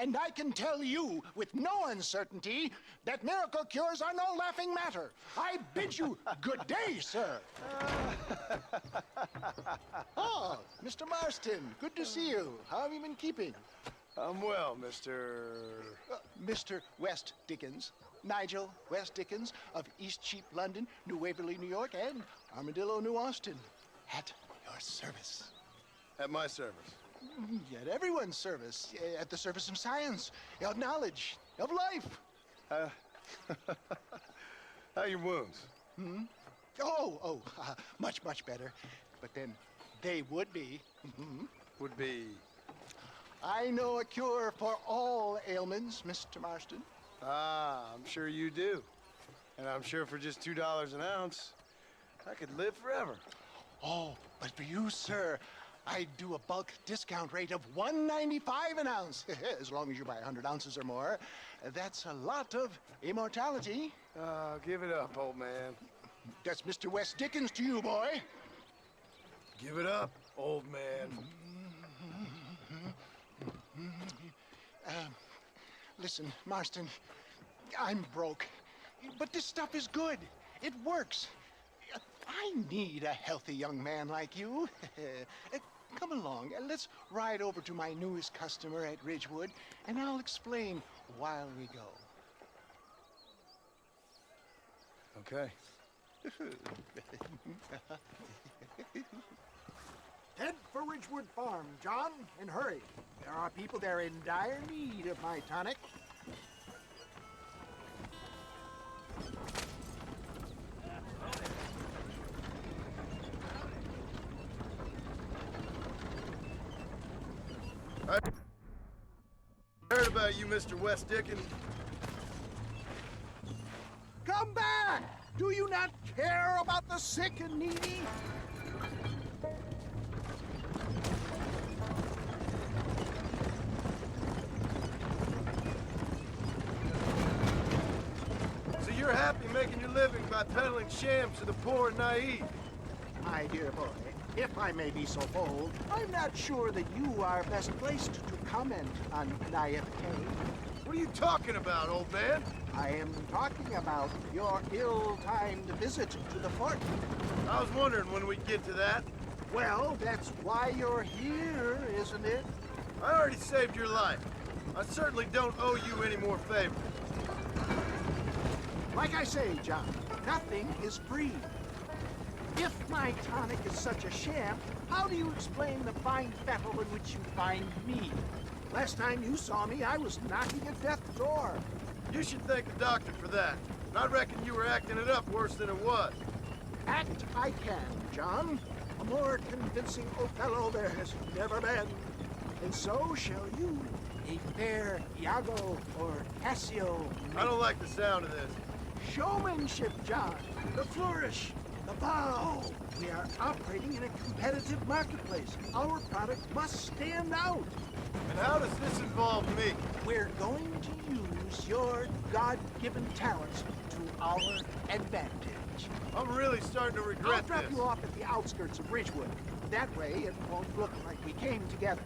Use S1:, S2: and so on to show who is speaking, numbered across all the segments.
S1: And I can tell you with no uncertainty that miracle cures are no laughing matter. I bid you good day, sir. Oh, Mr. Marston, good to see you. How have you been keeping?
S2: I'm well, Mr.
S1: Mr. West Dickens. Nigel West Dickens of East Cheap, London, New Waverly, New York, and Armadillo, New Austin. At your service.
S2: At my service.
S1: At everyone's service. At the service of science, of knowledge, of life.
S2: How are your wounds?
S1: Much, much better. But then they would be.
S2: Would be...
S1: I know a cure for all ailments, Mr. Marston.
S2: Ah, I'm sure you do. And I'm sure for just $2 an ounce, I could live forever.
S1: Oh, but for you, sir, I do a bulk discount rate of $1.95 an ounce. As long as you buy 100 ounces or more. That's a lot of immortality.
S2: Give it up, old man.
S1: That's Mr. West Dickens to you, boy.
S2: Give it up, old man.
S1: Listen, Marston, I'm broke, but this stuff is good. It works. I need a healthy young man like you. Come along, let's ride over to my newest customer at Ridgewood, and I'll explain while we go.
S2: Okay.
S1: Head for Ridgewood Farm, John, and hurry. There are people there in dire need of my tonic.
S2: I heard about you, Mr. West Dickens.
S1: Come back! Do you not care about the sick and needy?
S2: So you're happy making your living by peddling shams to the poor and naive?
S1: My dear boy, if I may be so bold, I'm not sure that you are best placed to comment on naivete.
S2: What are you talking about, old man?
S1: I am talking about your ill-timed visit to the fort.
S2: I was wondering when we'd get to that.
S1: Well, that's why you're here, isn't it?
S2: I already saved your life. I certainly don't owe you any more favors.
S1: Like I say, John, nothing is free. If my tonic is such a sham, how do you explain the fine fettle in which you find me? Last time you saw me, I was knocking at death's door.
S2: You should thank the doctor for that. And I reckon you were acting it up worse than it was.
S1: Act I can, John. A more convincing Othello there has never been. And so shall you, a fair Iago or Cassio.
S2: I don't like the sound of this.
S1: Showmanship, John. The flourish. The bow. We are operating in a competitive marketplace. Our product must stand out.
S2: And how does this involve me?
S1: We're going to use your God-given talents to our advantage.
S2: I'm really starting to
S1: I'll
S2: regret
S1: drop
S2: this.
S1: you off at the outskirts of Ridgewood. That way, it won't look like we came together.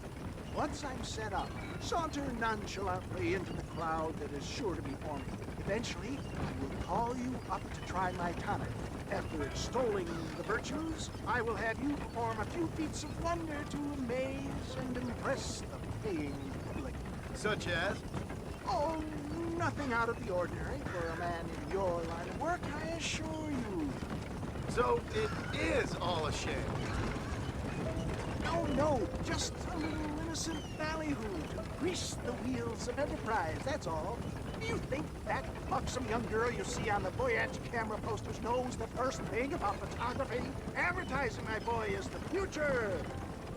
S1: Once I'm set up, saunter nonchalantly into the crowd that is sure to be forming. Eventually, I will call you up to try my tonic. After extolling the virtues, I will have you perform a few feats of wonder to amaze and impress the paying public.
S2: Such as?
S1: Oh, nothing out of the ordinary for a man in your line of work, I assure you.
S2: So it is all a sham.
S1: No, just a little innocent ballyhoo to grease the wheels of enterprise, that's all. Do you think that buxom young girl you see on the Voyage camera posters knows the first thing about photography? Advertising, my boy, is the future.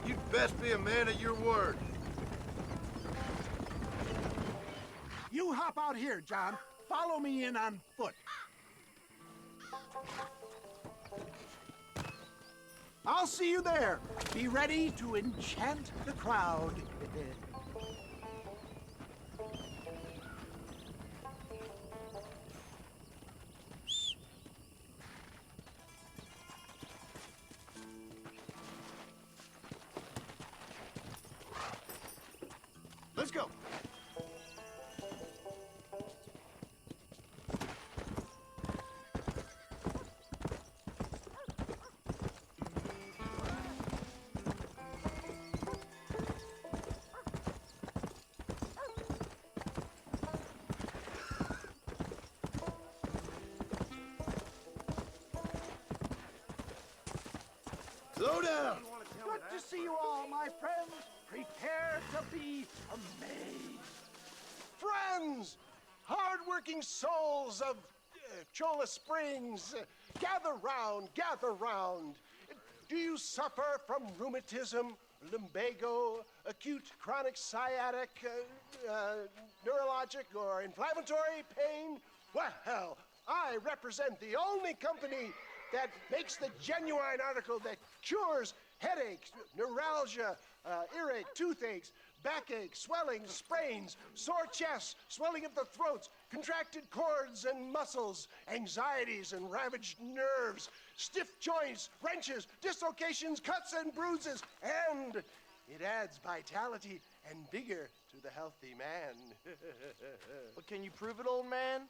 S2: You'd best be a man of your word.
S1: You hop out here, John. Follow me in on foot. I'll see you there. Be ready to enchant the crowd.
S2: Let's go. Slow down!
S1: Good to see you all, my friends. Prepare to be amazed.
S2: Friends! Hard-working souls of Cholla Springs, gather round, gather round. Do you suffer from rheumatism, lumbago, acute chronic sciatic, neurologic, or inflammatory pain? Well, I represent the only company that makes the genuine article that cures headaches, neuralgia, earache, toothaches, backache, swelling, sprains, sore chests, swelling of the throats, contracted cords and muscles, anxieties and ravaged nerves, stiff joints, wrenches, dislocations, cuts and bruises, and it adds vitality and vigor to the healthy man.
S3: But can you prove it, old man?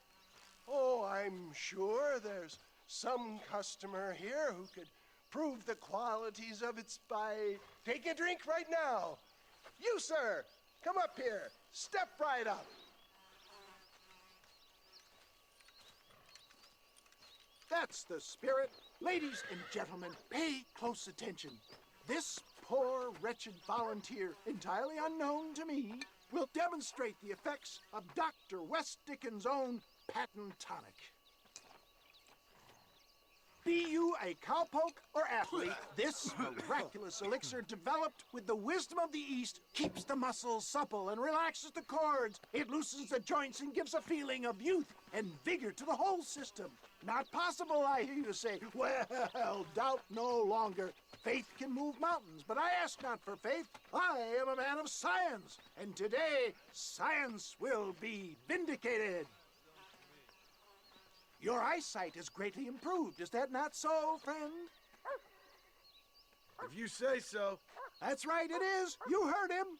S2: Oh, I'm sure there's some customer here who could prove the qualities of it by taking a drink right now. You, sir, come up here. Step right up.
S1: That's the spirit. Ladies and gentlemen, pay close attention. This poor, wretched volunteer, entirely unknown to me, will demonstrate the effects of Dr. West Dickens' own patent tonic. Be you a cowpoke or athlete, this miraculous elixir developed with the wisdom of the East keeps the muscles supple and relaxes the cords. It loosens the joints and gives a feeling of youth and vigor to the whole system. Not possible, I hear you say. Well, doubt no longer. Faith can move mountains, but I ask not for faith. I am a man of science, and today science will be vindicated. Your eyesight is greatly improved. Is that not so, friend?
S2: If you say so.
S1: That's right, it is. You heard him.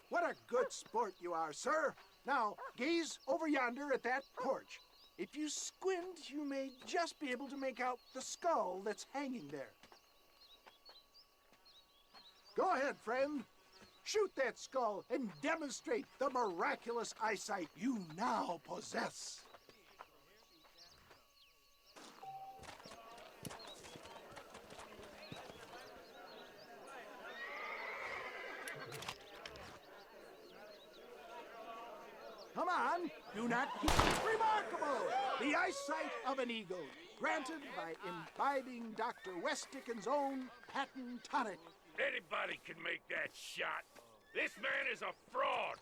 S1: What a good sport you are, sir. Now, gaze over yonder at that porch. If you squint, you may just be able to make out the skull that's hanging there. Go ahead, friend. Shoot that skull and demonstrate the miraculous eyesight you now possess. Come on, do not keep it remarkable. The eyesight of an eagle, granted by imbibing Dr. West Dickens' own patent tonic.
S4: Anybody can make that shot. This man is a fraud.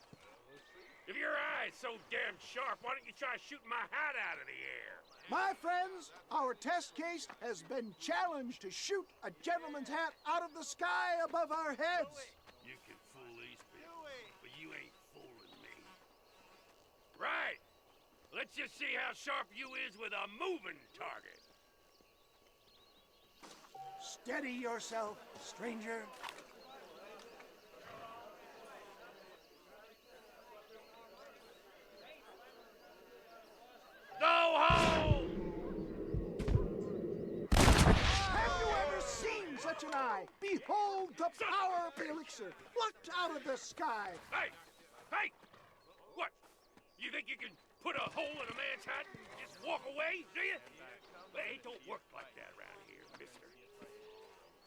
S4: If your eye's so damn sharp, why don't you try shooting my hat out of the air?
S1: My friends, our test case has been challenged to shoot a gentleman's hat out of the sky above our heads.
S4: You can fool these people, but you ain't fooling me. Right. Let's just see how sharp you is with a moving target.
S1: Steady yourself, stranger.
S4: Go home!
S1: Have you ever seen such an eye? Behold the power of the elixir, plucked out of the sky.
S4: Hey! Hey! What? You think you can put a hole in a man's hat and just walk away, do you? Well, it don't work like that around here, mister.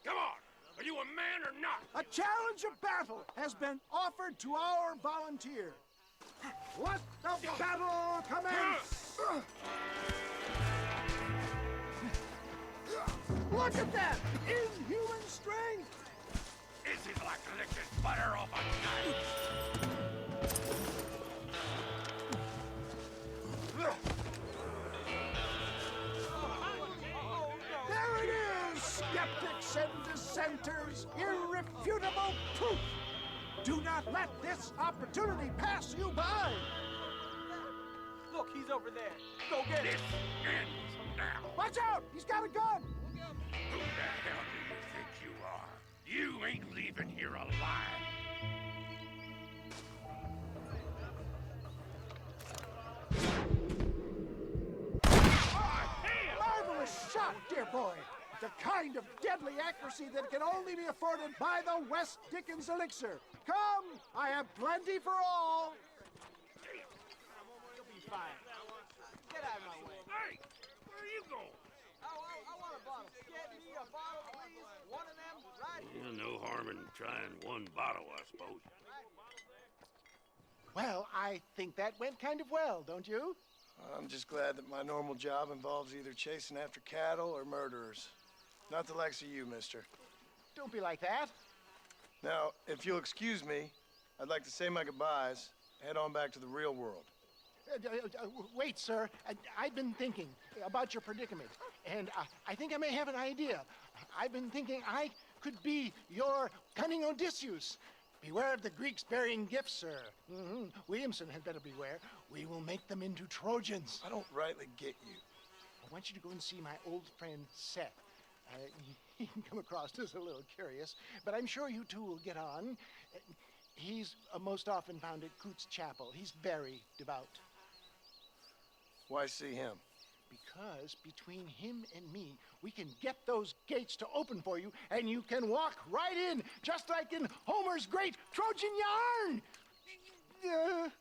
S4: Come on! Are you a man or not?
S1: A challenge of battle has been offered to our volunteer. Let the battle commence! Look at that! Inhuman strength!
S4: This is like licking butter off a knife.
S1: There it is! Skeptics and dissenters, irrefutable proof! Do not let this opportunity pass you by!
S3: Look, he's over there. Go get
S4: This
S3: him.
S4: ends now.
S1: Watch out! He's got a gun!
S4: Who the hell do you think you are? You ain't leaving here alive.
S1: Marvelous shot, dear boy! The kind of deadly accuracy that can only be afforded by the West Dickens elixir. Come, I have plenty for all.
S3: You'll be fine. Get out of my way.
S4: Hey, where are you going?
S3: I want a bottle. Get me a bottle, please. One of
S4: Yeah, no harm in trying one bottle, I suppose.
S2: Well, I think that went kind of well, don't you?
S5: I'm just glad that my normal job involves either chasing after cattle or murderers. Not the likes of you, mister.
S2: Don't be like that.
S5: Now, if you'll excuse me, I'd like to say my goodbyes, head on back to the real world.
S2: Wait, sir. I've been thinking about your predicament, and I think I may have an idea. I've been thinking I could be your cunning Odysseus. Beware of the Greeks bearing gifts, sir. Williamson had better beware. We will make them into Trojans.
S5: I don't rightly get you.
S2: I want you to go and see my old friend Seth. He can come across as a little curious, but I'm sure you two will get on. He's most often found at Coots Chapel. He's very devout.
S5: Why see him?
S2: Because between him and me, we can get those gates to open for you, and you can walk right in, just like in Homer's great Trojan yarn!
S3: Help!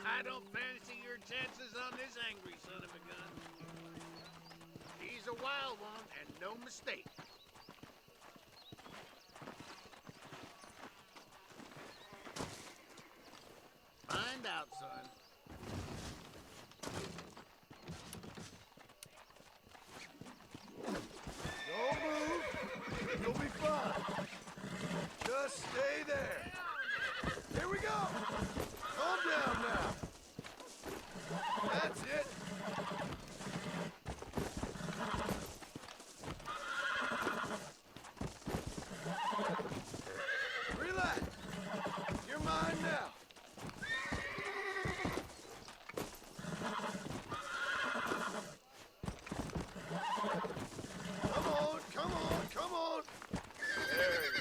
S4: I don't fancy your chances on this angry son of a gun. He's a wild one, and no mistake. Find out, son.
S5: Don't move. You'll be fine. Just stay there. Here we go. Calm down now. That's it. Relax. You're mine now. Come on, come on, come on. There you go.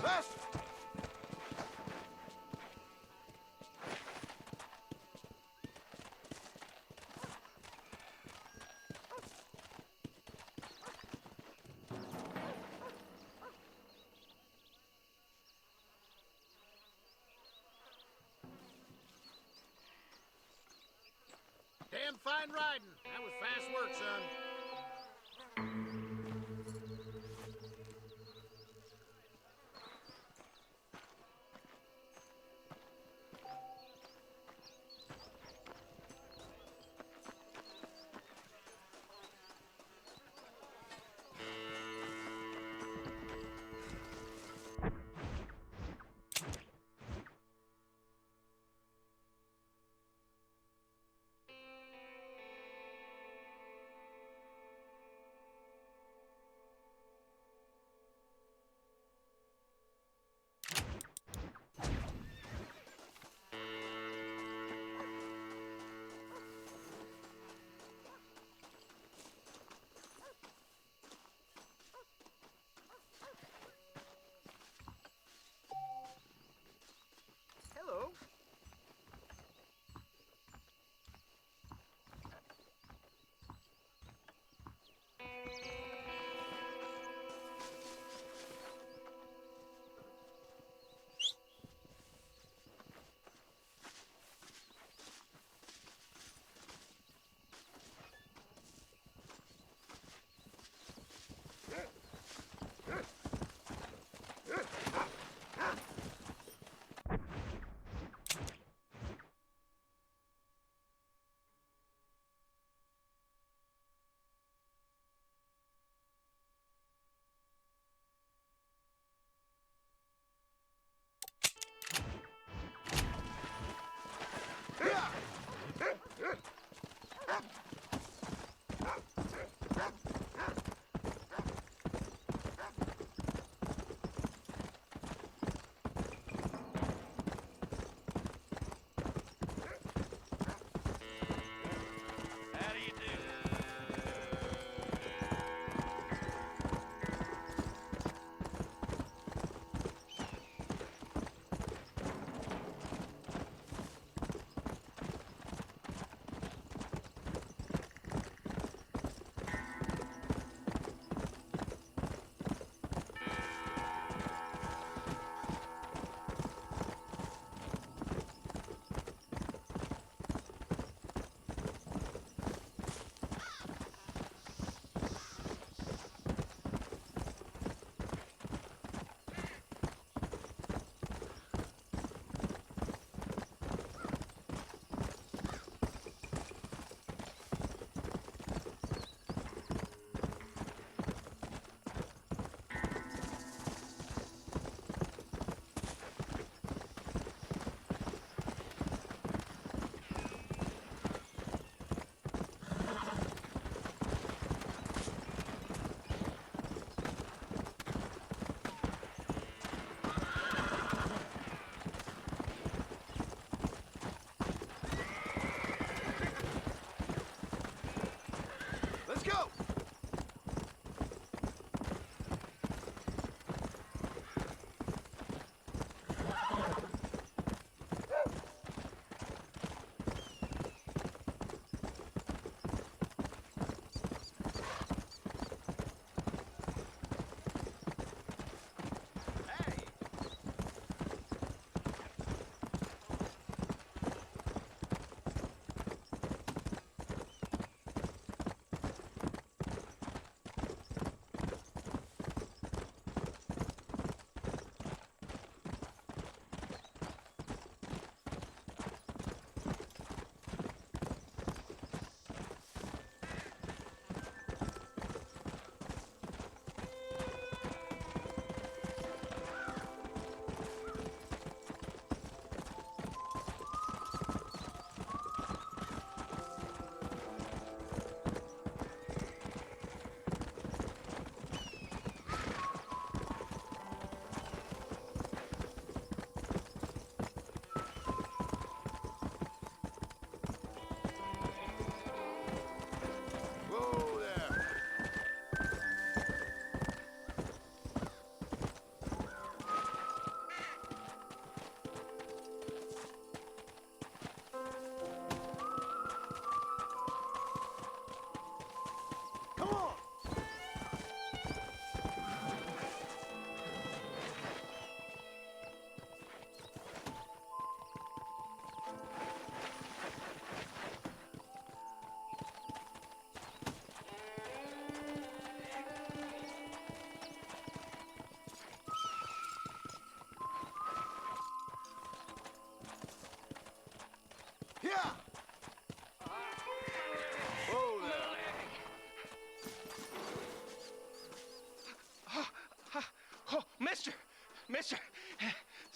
S5: Faster!
S4: Damn fine riding. That was fast work, son.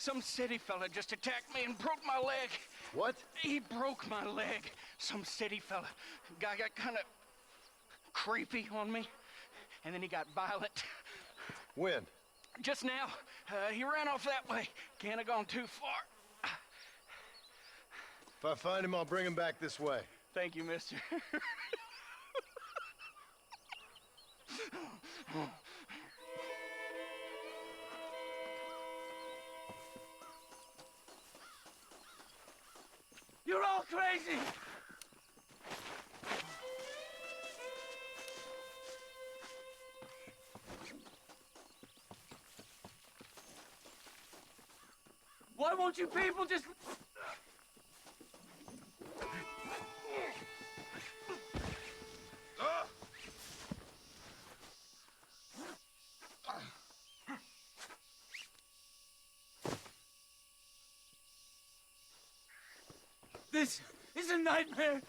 S6: Some city fella just attacked me and broke my leg.
S5: What?
S6: He broke my leg. Some city fella. Guy got kind of creepy on me, and then he got violent.
S5: When?
S6: Just now. He ran off that way. Can't have gone too far.
S5: If I find him, I'll bring him back this way.
S6: Thank you, mister.
S3: You're all crazy! Why won't you people just... This is a nightmare.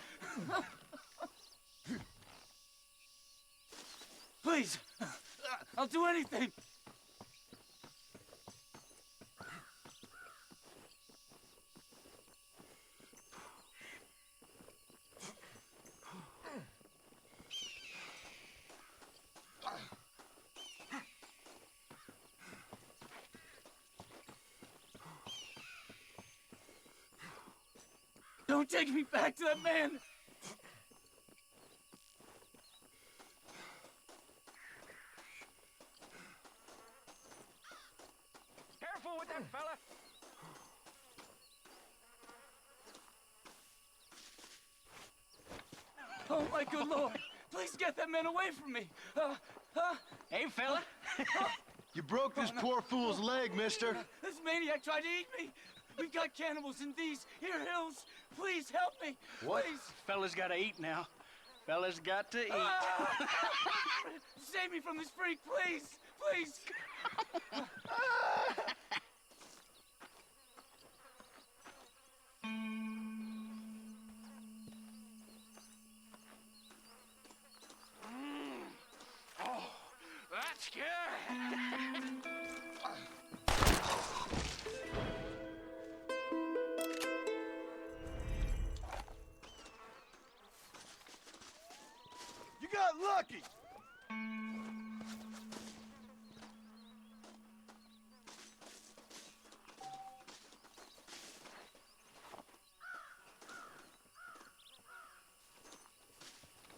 S3: Please, I'll do anything. Don't take me back to that man!
S6: Careful with that fella!
S3: Oh my good Lord! Please get that man away from me!
S6: Hey, fella!
S5: You broke this poor fool's leg, mister.
S3: This maniac tried to eat me! We got cannibals in these here hills! Please help me!
S5: What?
S3: Please!
S6: Fella's gotta eat now. Fella's got to eat.
S3: Save me from this freak, please! Please!
S6: Oh, that's good!
S2: You got lucky!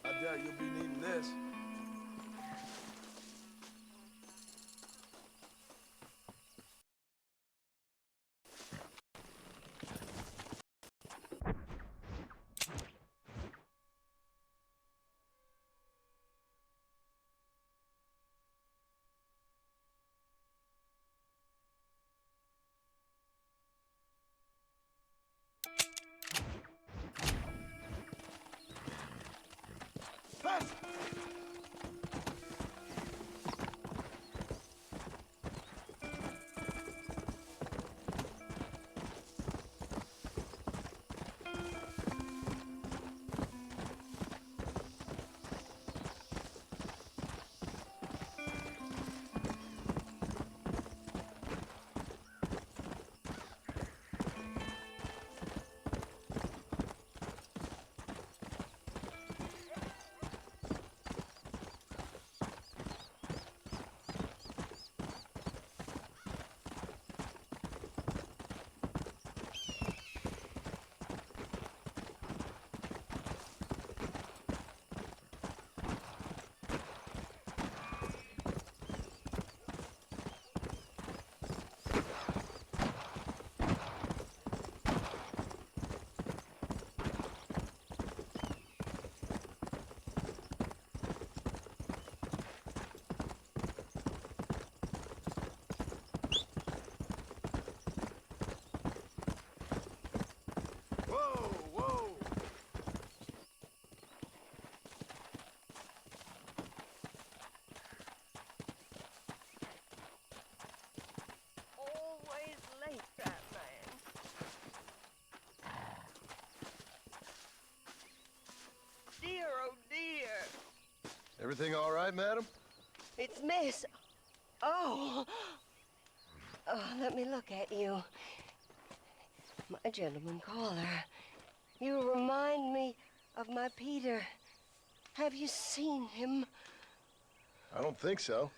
S7: I doubt you'll be needing this.
S2: Fast!
S8: Dear, oh dear.
S5: Everything all right, madam?
S8: It's Miss. Oh. Let me look at you. My gentleman caller. You remind me of my Peter. Have you seen him?
S5: I don't think so.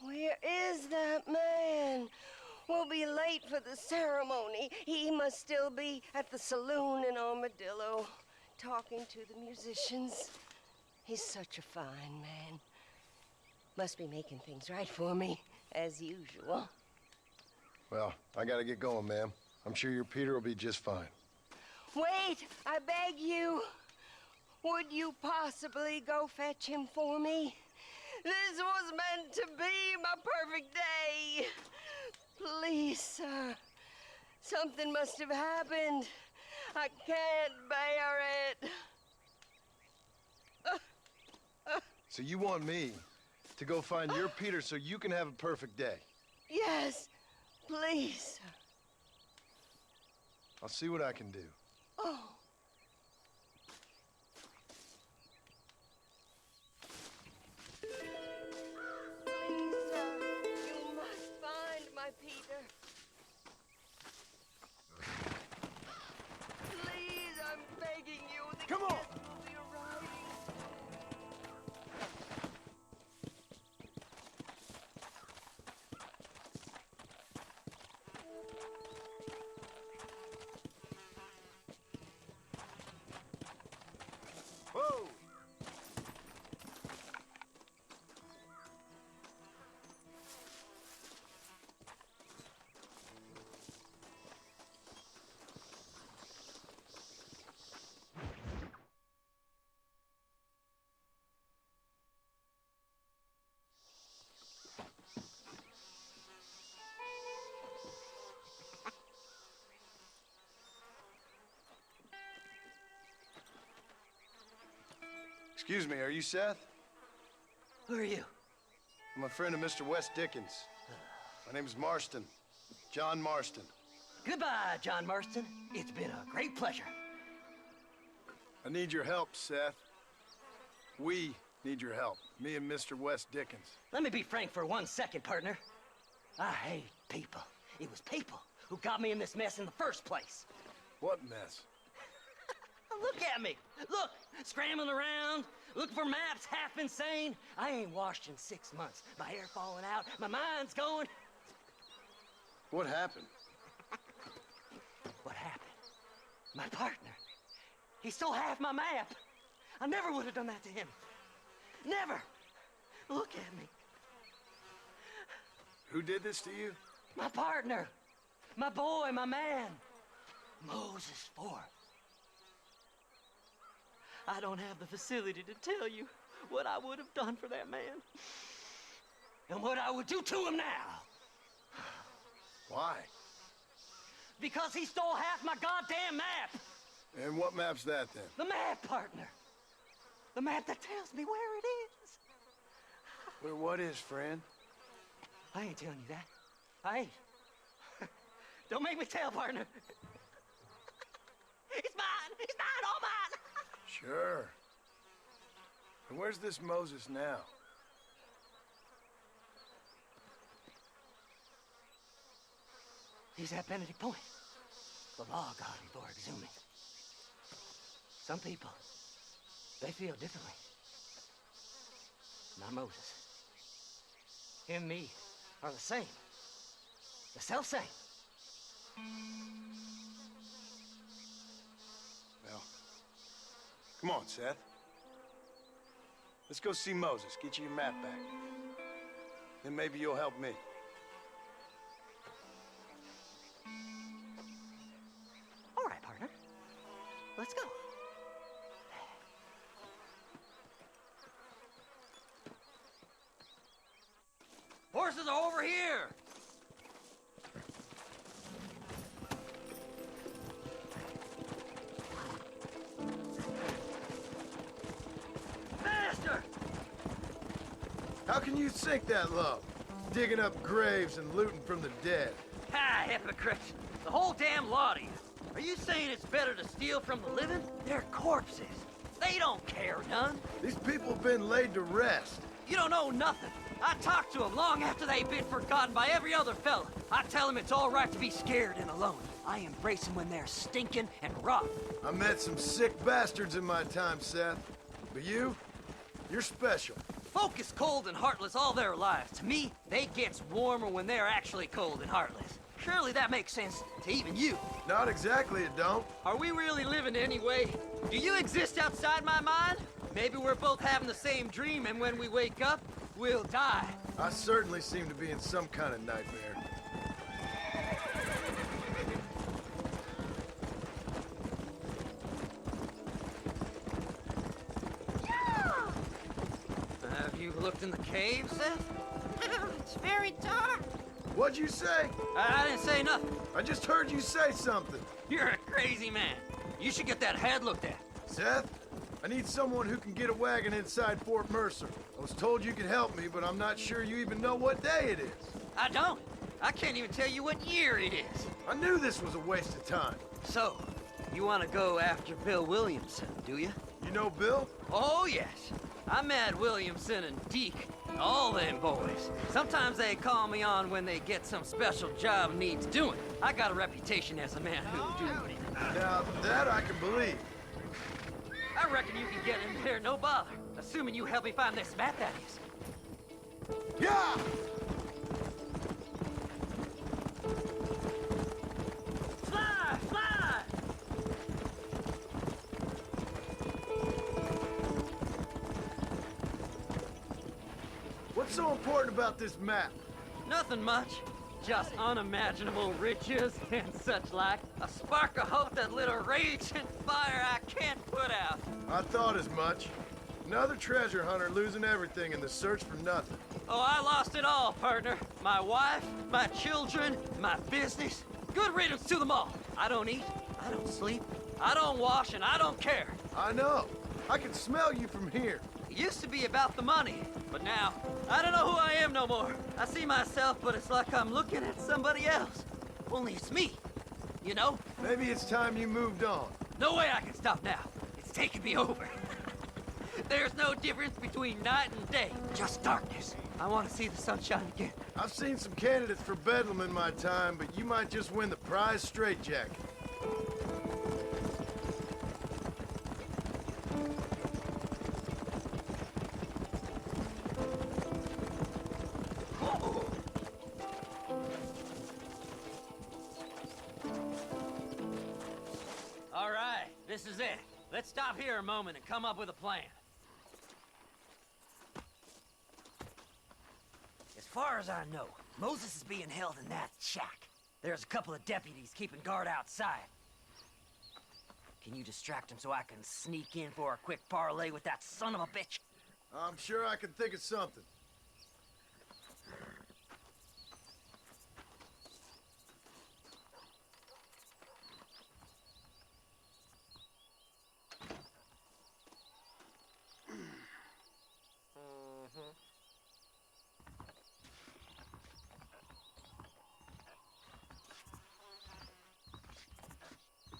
S8: Where is that man? We'll be late for the ceremony. He must still be at the saloon in Armadillo, talking to the musicians. He's such a fine man. Must be making things right for me, as usual.
S5: Well, I gotta get going, ma'am. I'm sure your Peter will be just fine.
S8: Wait, I beg you. Would you possibly go fetch him for me? This was meant to be my perfect day. Please, sir. Something must have happened. I can't bear it.
S5: So you want me to go find your Peter so you can have a perfect day?
S8: Yes, please, sir.
S5: I'll see what I can do.
S8: Oh. Please, sir, you must find my Peter. Please, I'm begging you. The
S5: Come on.
S8: guests will be arriving.
S5: Whoa! Excuse me, are you Seth?
S9: Who are you?
S5: I'm a friend of Mr. West Dickens. My name is Marston. John Marston.
S9: Goodbye, John Martson. It's been a great pleasure.
S5: I need your help, Seth. We need your help. Me and Mr. West Dickens.
S9: Let me be frank for 1 second, partner. I hate people. It was people who got me in this mess in the first place.
S5: What mess?
S9: Look at me. Look, scrambling around, looking for maps, half insane. I ain't washed in 6 months. My hair falling out, my mind's going.
S5: What happened?
S9: What happened? My partner. He stole half my map. I never would have done that to him. Never. Look at me.
S5: Who did this to you?
S9: My partner. My boy, my man. Moses Forth. I don't have the facility to tell you what I would have done for that man. And what I would do to him now.
S5: Why?
S9: Because he stole half my goddamn map.
S5: And what map's that, then?
S9: The map, partner. The map that tells me where it is.
S5: Where what is, friend?
S9: I ain't telling you that. I ain't. Don't make me tell, partner. It's mine. It's mine, all mine.
S5: Sure. And where's this Moses now?
S9: He's at Benedict Point. The law got him for exhuming. Some people, they feel differently. Not Moses. Him and me are the same. The self-same.
S5: Well, come on, Seth. Let's go see Moses, get you your map back. Then maybe you'll help me.
S9: All right, partner. Let's go. Horses are over here. Faster!
S5: How can you sink that low? Digging up graves and looting from the dead.
S9: Ha, hypocrite! The whole damn lot of you. Are you saying it's better to steal from the living? They're corpses. They don't care none.
S5: These people have been laid to rest.
S9: You don't know nothing. I talk to them long after they've been forgotten by every other fella. I tell them it's all right to be scared and alone. I embrace them when they're stinking and rough.
S5: I met some sick bastards in my time, Seth. But you're special.
S9: Folk is cold and heartless all their lives. To me, they gets warmer when they're actually cold and heartless. Surely that makes sense to even you.
S5: Not exactly, it don't.
S9: Are we really living anyway? Do you exist outside my mind? Maybe we're both having the same dream, and when we wake up, we'll die.
S5: I certainly seem to be in some kind of nightmare.
S9: Have you looked in the cave, Seth?
S8: It's very dark.
S5: What'd you say?
S9: I didn't say nothing.
S5: I just heard you say something.
S9: You're a crazy man. You should get that head looked at.
S5: Seth, I need someone who can get a wagon inside Fort Mercer. I was told you could help me, but I'm not sure you even know what day it is.
S9: I don't. I can't even tell you what year it is.
S5: I knew this was a waste of time.
S9: So, you want to go after Bill Williamson, do you?
S5: You know Bill?
S9: Oh, yes. I met Williamson and Deke, all them boys. Sometimes they call me on when they get some special job needs doing. I got a reputation as a man who'll do anything.
S5: Now, that I can believe.
S9: I reckon you can get in there no bother, assuming you help me find this map, that is.
S5: Yeah!
S9: Fly! Fly!
S5: What's so important about this map?
S9: Nothing much. Just unimaginable riches and such like. A spark of hope that lit a raging fire I can't put out.
S5: I thought as much. Another treasure hunter losing everything in the search for nothing.
S9: Oh, I lost it all, partner. My wife, my children, my business. Good riddance to them all. I don't eat, I don't sleep, I don't wash, and I don't care.
S5: I know. I can smell you from here.
S9: It used to be about the money, but now, I don't know who I am no more. I see myself, but it's like I'm looking at somebody else. Only it's me, you know?
S5: Maybe it's time you moved on.
S9: No way I can stop now. It's taking me over. There's no difference between night and day, just darkness. I want to see the sunshine again.
S5: I've seen some candidates for Bedlam in my time, but you might just win the prize straitjacket.
S9: All right, this is it. Let's stop here a moment and come up with a plan. As far as I know, Moses is being held in that shack. There's a couple of deputies keeping guard outside. Can you distract him so I can sneak in for a quick parlay with that son of a bitch?
S5: I'm sure I can think of something.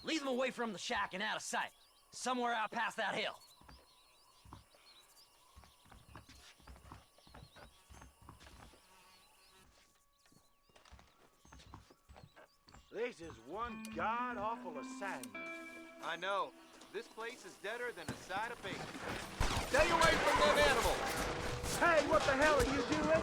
S9: Leave them away from the shack and out of sight. Somewhere out past that hill.
S10: This is one god-awful assignment.
S11: I know. This place is deader than a side of bacon.
S10: Stay away from them animals! Hey, what the hell are you doing?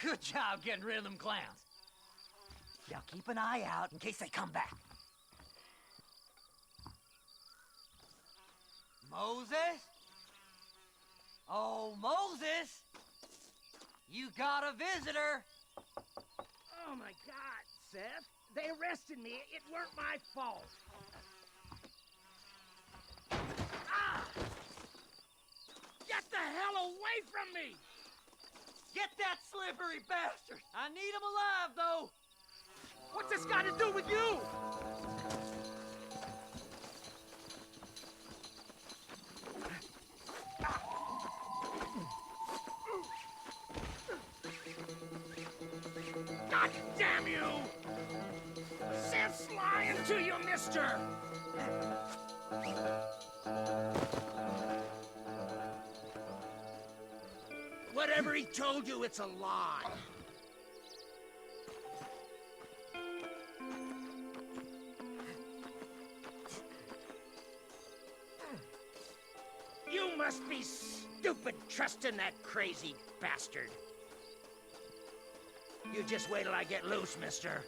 S9: Good job getting rid of them clowns. Now keep an eye out in case they come back. Moses? Oh, Moses! You got a visitor!
S4: Oh, my God, Seth. They arrested me. It weren't my fault. Ah! Get the hell away from me!
S9: Get that slippery bastard! I need him alive, though!
S4: What's this got to do with you? God damn you! Seth's lying to you, mister! Whatever he told you, it's a lie. You must be stupid trusting that crazy bastard. You just wait till I get loose, mister.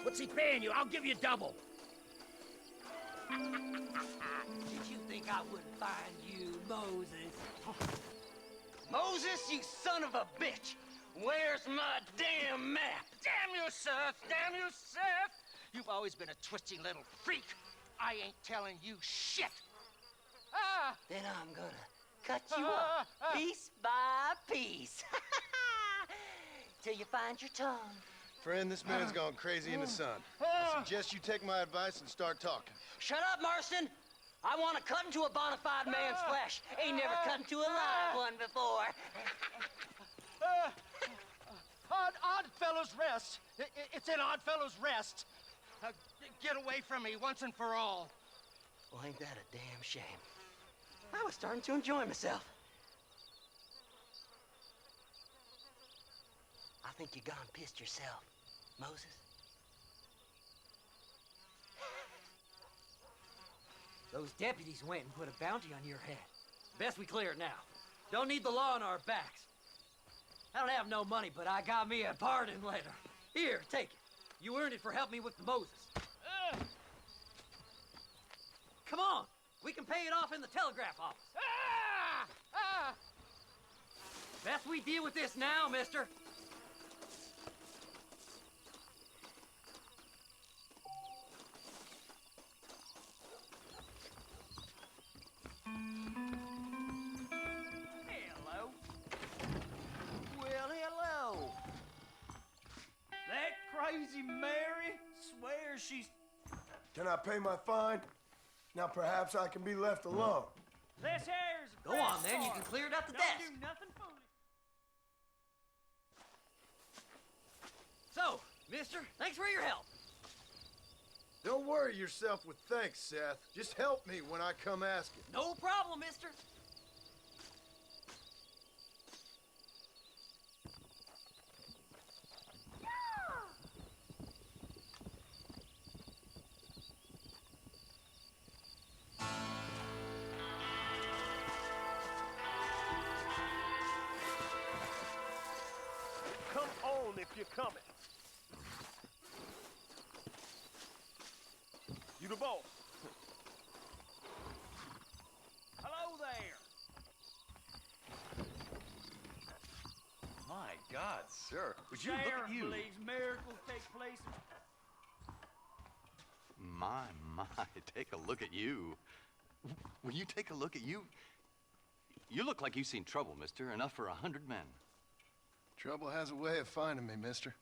S4: What's he paying you? I'll give you double.
S9: Did you think I wouldn't find you, Moses? Moses, you son of a bitch! Where's my damn map?
S3: Damn you, Seth! Damn you, Seth! You've always been a twisting little freak. I ain't telling you shit. Ah!
S9: Then I'm gonna cut you up, piece by piece. Till you find your tongue.
S5: Friend, this man's gone crazy in the sun. I suggest you take my advice and start talking.
S9: Shut up, Marston! I want to cut into a bona fide man's flesh. Ain't never cut into a live one before.
S3: Oddfellows Rest. It's in Oddfellows Rest. Get away from me once and for all.
S9: Well, ain't that a damn shame? I was starting to enjoy myself. I think you gone pissed yourself, Moses. Those deputies went and put a bounty on your head. Best we clear it now. Don't need the law on our backs. I don't have no money, but I got me a pardon letter. Here, take it. You earned it for helping me with the Moses. Come on, we can pay it off in the telegraph office. Best we deal with this now, mister.
S3: Hello. Well, hello. That crazy Mary swears she's...
S7: Can I pay my fine? Now perhaps I can be left alone.
S3: This here's...
S9: Go on, then. You can clear it up the desk.
S3: Don't do nothing foolish.
S9: So, mister, thanks for your help.
S5: Don't worry yourself with thanks, Seth. Just help me when I come asking.
S9: No problem, mister.
S2: Come on if you're coming. You the boss.
S3: Hello there.
S11: My God, sir. Would you look at you?
S3: Believes miracles take place.
S11: My, take a look at you. Will you take a look at you? You look like you've seen trouble, mister. Enough for 100 men.
S5: Trouble has a way of finding me, mister.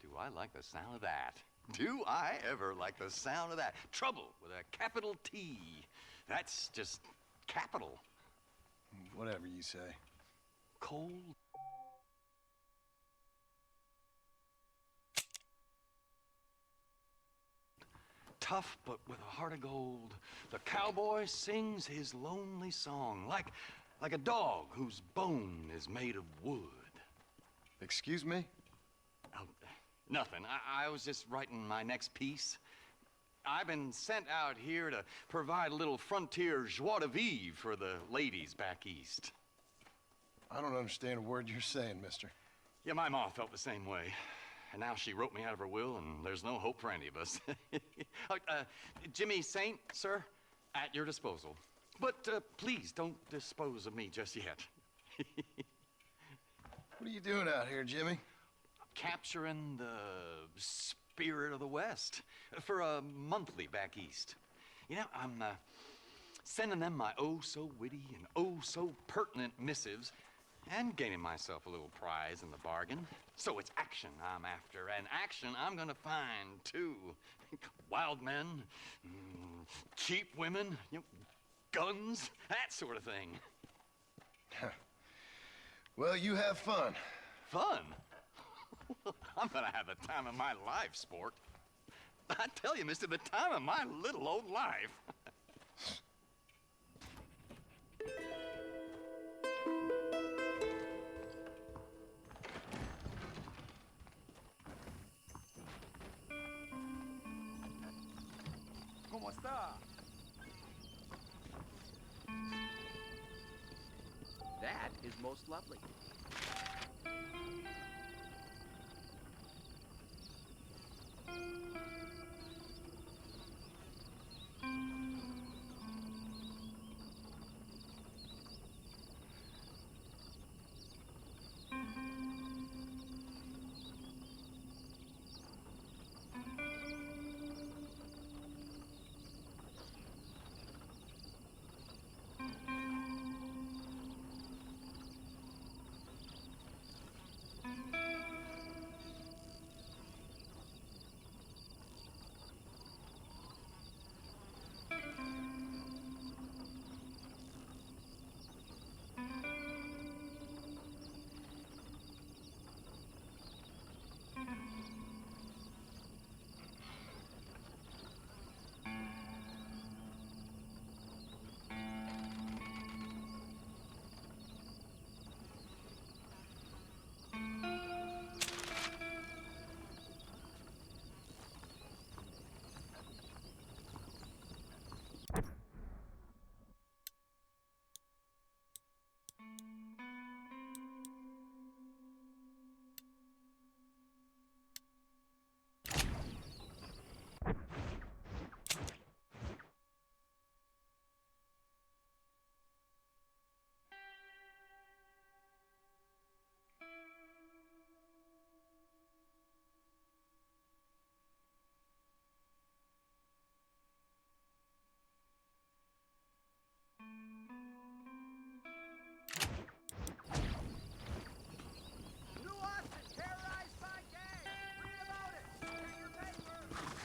S11: Do I like the sound of that? Do I ever like the sound of that? Trouble with a capital T. That's just capital.
S5: Whatever you say.
S11: Cold. Tough, but with a heart of gold. The cowboy sings his lonely song like a dog whose bone is made of wood.
S5: Excuse me?
S11: Oh, nothing. I was just writing my next piece. I've been sent out here to provide a little frontier joie de vivre for the ladies back east.
S7: I don't understand a word you're saying, mister.
S11: Yeah, my ma felt the same way. And now she wrote me out of her will, and there's no hope for any of us. Jimmy Saint, sir, at your disposal. But please don't dispose of me just yet.
S7: What are you doing out here, Jimmy?
S11: Capturing the spirit of the West for a monthly back east. You know, I'm sending them my oh-so-witty and oh-so-pertinent missives and gaining myself a little prize in the bargain. So it's action I'm after, and action I'm gonna find, too. Wild men, cheap women, you know, guns, that sort of thing.
S7: Well, you have fun.
S11: Fun? I'm gonna have the time of my life, sport. I tell you, mister, the time of my little old life.
S10: ¿Cómo está? That is most lovely.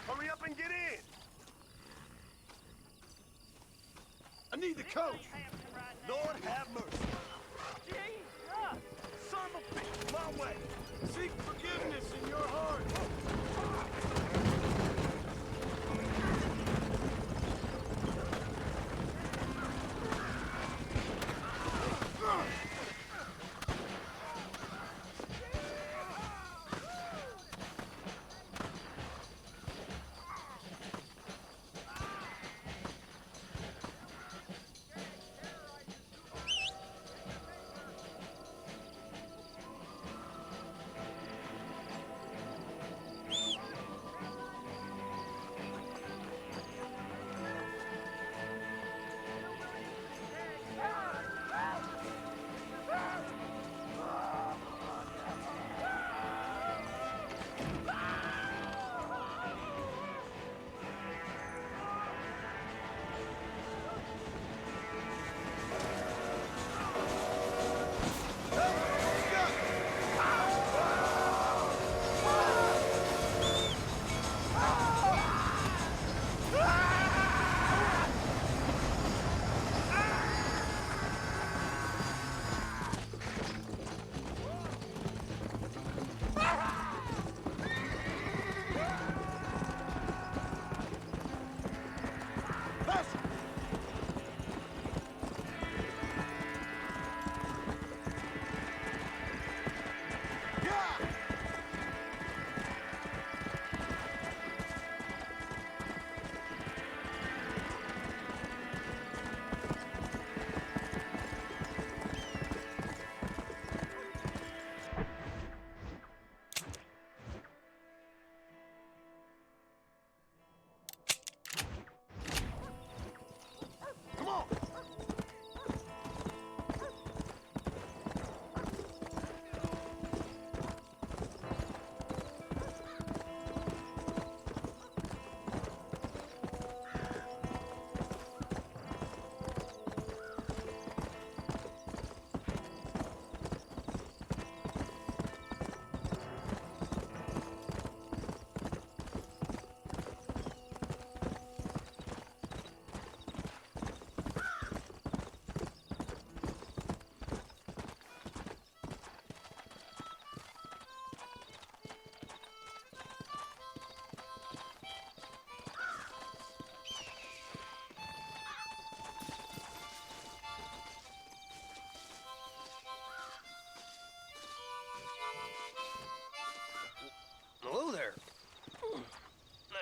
S2: Hurry up and get in! I need the coat! Lord have mercy! Jesus! Son of a bitch, my way! Seek forgiveness in your heart!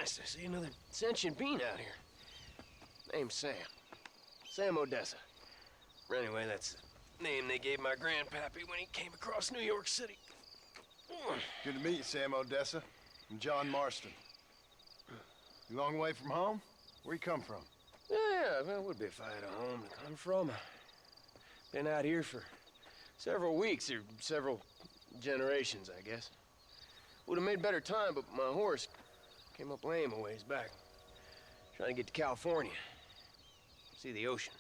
S2: nice to see another sentient being out here. Name's Sam. Sam Odessa. Or anyway, that's the name they gave my grandpappy when he came across New York City.
S5: Good to meet you, Sam Odessa. I'm John Martson. You long way from home? Where you come from?
S2: Yeah, well, it would be if I had a home to come from. Been out here for several weeks, or several generations, I guess. Would have made better time, but my horse came up lame a ways back. Trying to get to California. See the ocean.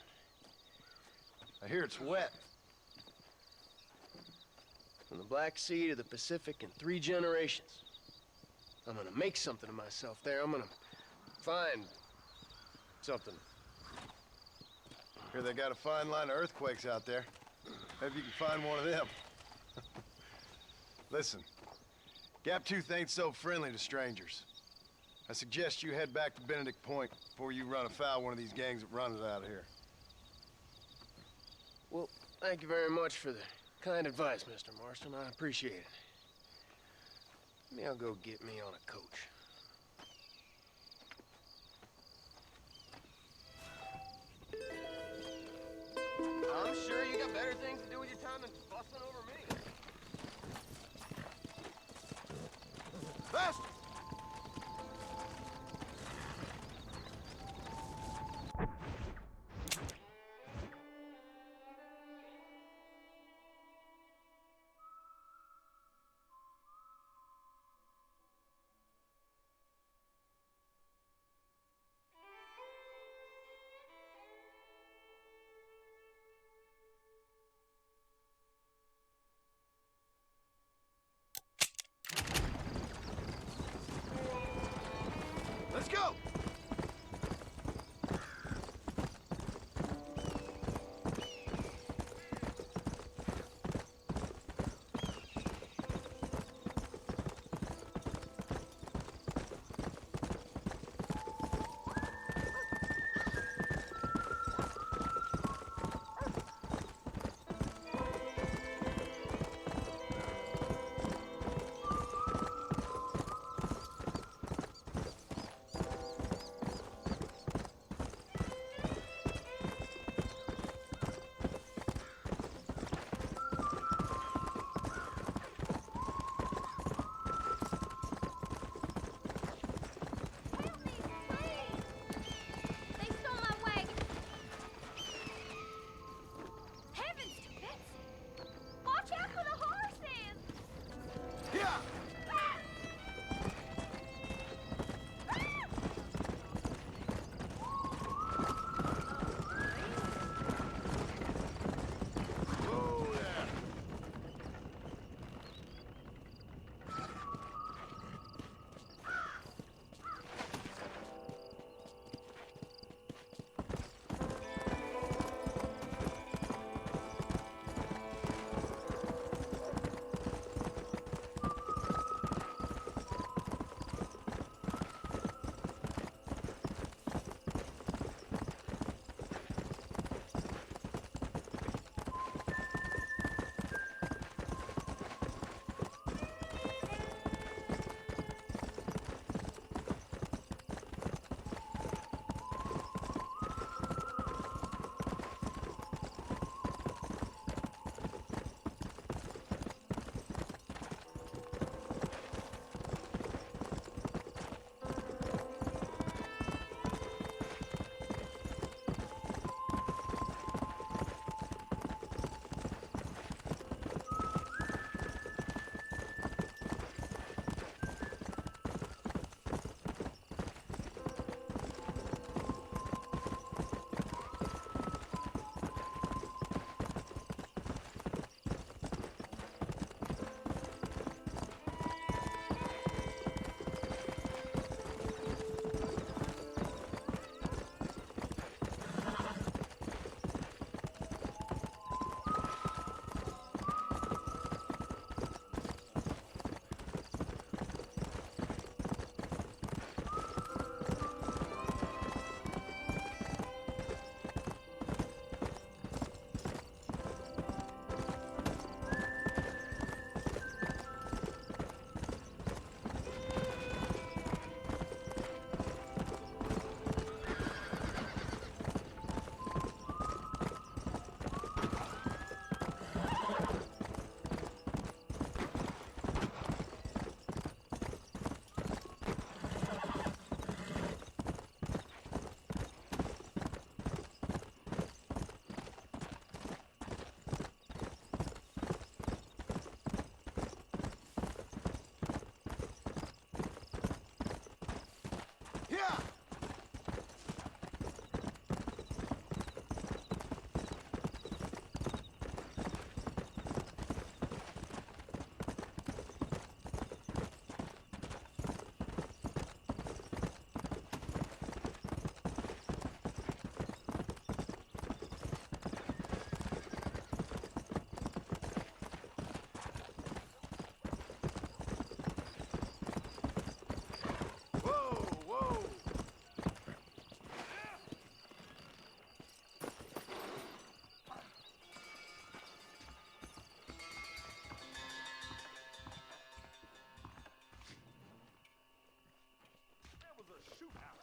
S5: I hear it's wet.
S2: From the Black Sea to the Pacific in 3 generations. I'm gonna make something of myself there. I'm gonna find something.
S5: Hear they got a fine line of earthquakes out there. Maybe you can find one of them. Listen, Gaptooth ain't so friendly to strangers. I suggest you head back to Benedict Point before you run afoul one of these gangs that run it out of here.
S2: Well, thank you very much for the kind advice, Mr. Marston. I appreciate it. Maybe I'll go get me on a coach. I'm sure you got better things to do with your time than fussing over me.
S5: Faster! Let's go!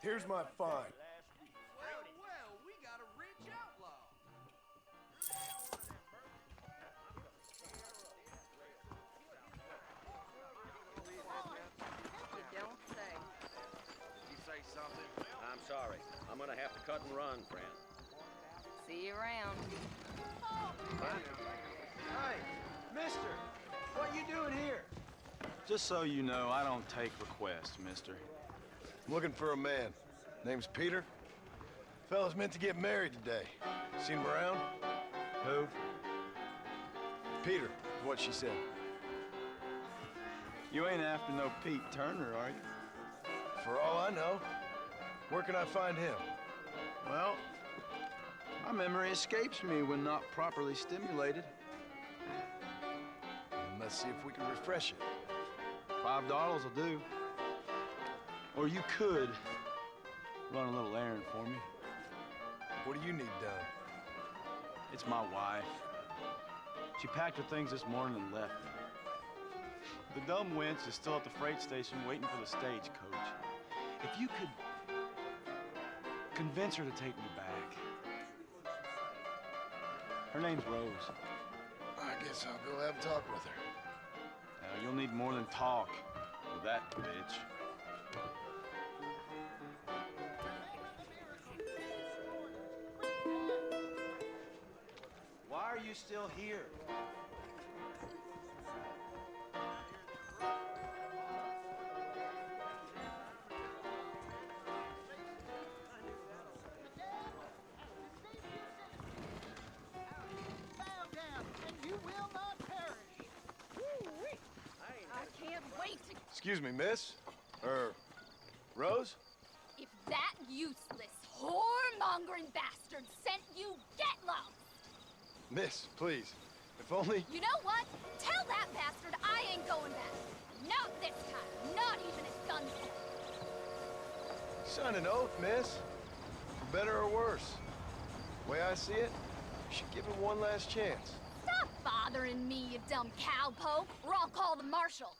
S7: Here's my fine.
S10: Well, we got a rich outlaw.
S8: You don't say.
S10: Did you say something? I'm sorry. I'm gonna have to cut and run, friend.
S8: See you around.
S12: Hey, mister, what you doing here?
S5: Just so you know, I don't take requests, mister. I'm looking for a man. Name's Peter. Fella's meant to get married today. Seen him around? Who? Peter, is what she said.
S12: You ain't after no Pete Turner, are you?
S5: For all I know. Where can I find him?
S12: Well, my memory escapes me when not properly stimulated.
S5: And let's see if we can refresh it.
S12: $5 will do. Or you could run a little errand for me.
S5: What do you need done?
S12: It's my wife. She packed her things this morning and left. The dumb wench is still at the freight station waiting for the stagecoach. If you could convince her to take me back. Her name's Rose.
S5: I guess I'll go have a talk with her.
S12: Now, you'll need more than talk with that bitch. Why are you still here?
S5: Excuse me, miss? Rose?
S13: If that useless, whoremongering bastard sent you, get lost!
S5: Miss, please. If only...
S13: You know what? Tell that bastard I ain't going back. Not this time. Not even at gunpoint.
S5: Sign an oath, miss. For better or worse. The way I see it, you should give him one last chance.
S13: Stop bothering me, you dumb cowpoke, or I'll call the marshal.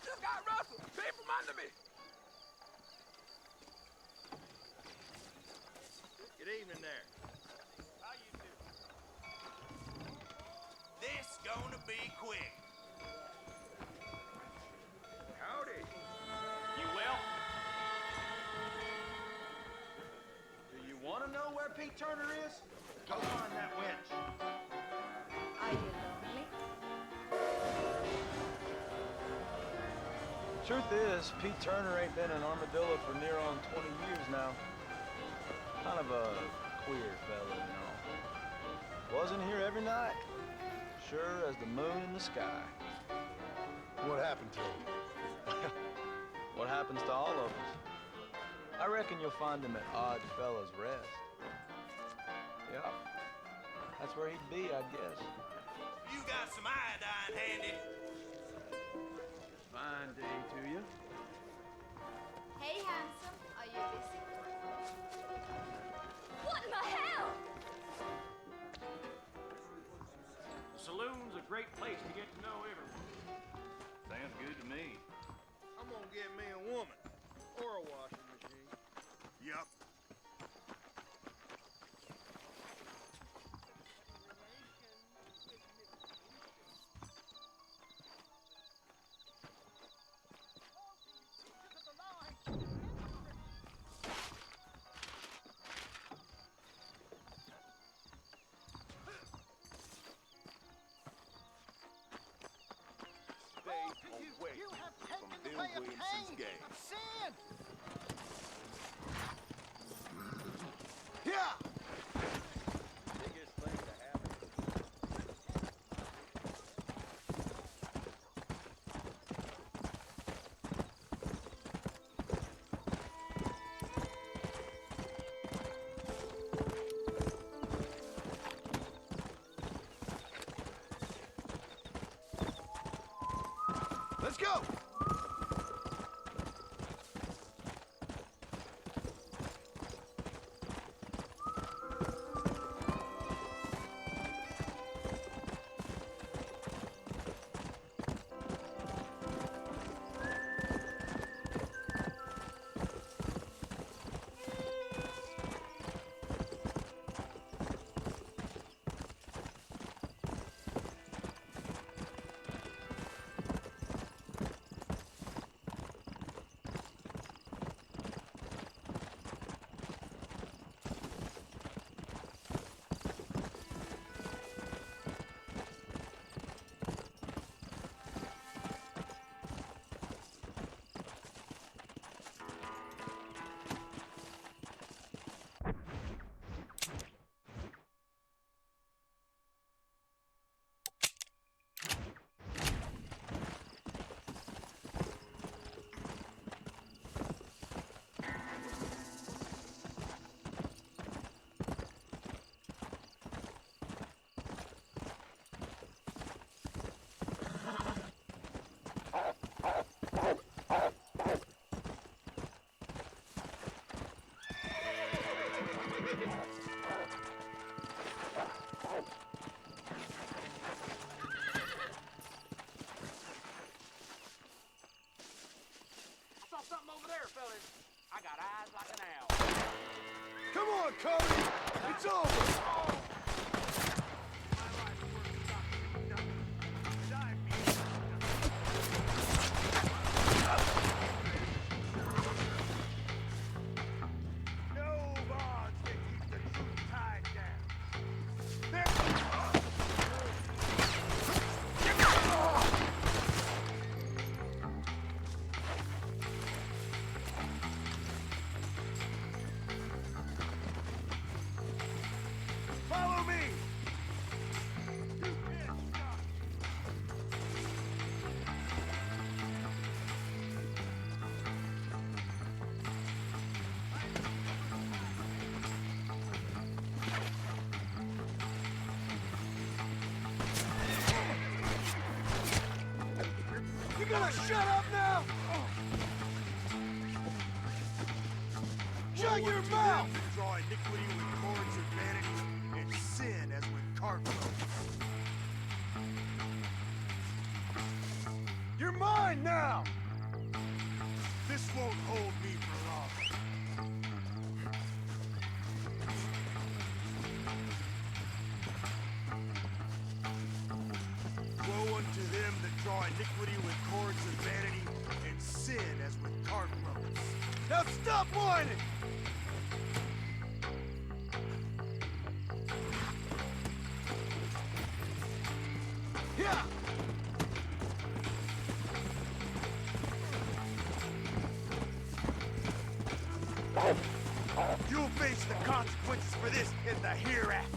S10: Just got rustled. Came from under me. Good evening there. How you doing? This gonna be quick. Howdy. You well?
S12: Do you want to know where Pete Turner is? Go find that wench.
S8: Are you lonely?
S12: Truth is, Pete Turner ain't been in Armadillo for near on 20 years now. Kind of a queer fella, you know. Wasn't here every night. Sure as the moon in the sky.
S5: What happened to him?
S12: What happens to all of us? I reckon you'll find him at Odd Fella's Rest. Yeah, that's where he'd be, I guess.
S10: You got some iodine handy?
S12: Fine day to you.
S13: Hey, handsome, are you busy? What in the hell?
S10: The saloon's a great place to get to know everyone.
S12: Sounds good to me.
S10: I'm gonna get me a woman. Or a washer.
S14: away from Bill Williamson's gang.
S1: Sin!
S2: Yeah!
S12: Biggest thing to happen.
S2: Let's go!
S10: Something over there, fellas. I got eyes like an owl.
S2: Come on, Cody! It's over!
S1: No bonds can keep the truth tied down. Follow me! You can't stop.
S2: You gonna shut up now? Shut your mouth!
S1: Draw iniquity with cords of vanity, and sin as with cartloads.
S2: You're mine now!
S1: This won't hold me for long. Woe unto them that draw iniquity with cords of vanity, and sin as with cart ropes.
S2: Now stop whining! Yeah!
S1: You'll face the consequences for this in the hereafter.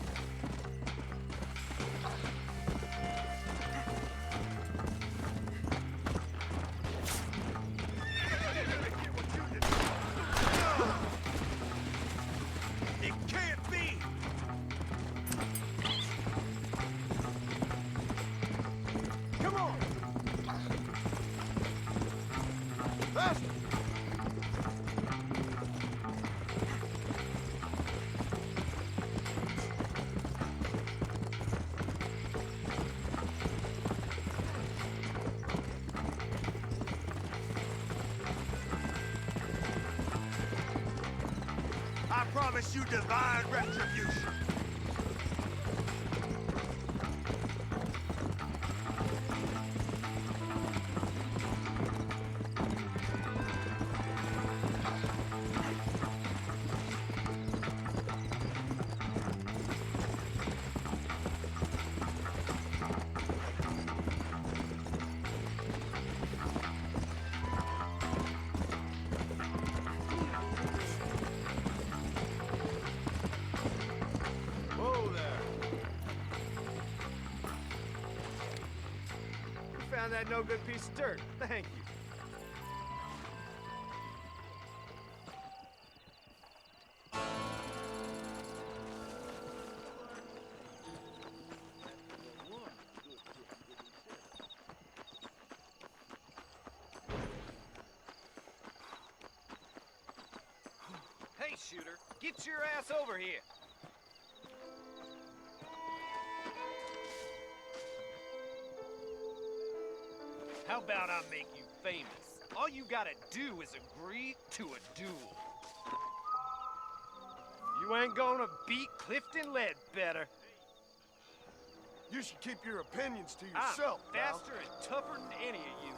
S1: It can't be!
S2: Come on! Faster!
S1: I promise you divine retribution.
S10: found that no-good piece of dirt. Thank you. Hey, shooter, get your ass over here. How about I make you famous? All you gotta do is agree to a duel. You ain't gonna beat Clifton Ledbetter.
S7: You should keep your opinions to yourself,
S10: I'm faster and tougher than any of you.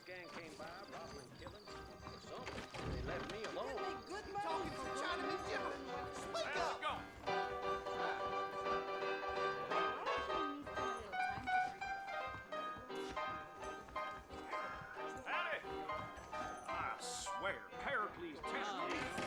S3: Gang came by, robbing and killing, or something. They left me alone.
S2: Good talking to Chinaman gibbering. Speak up!
S4: Go!
S10: Howdy! I swear, Pericles tested me.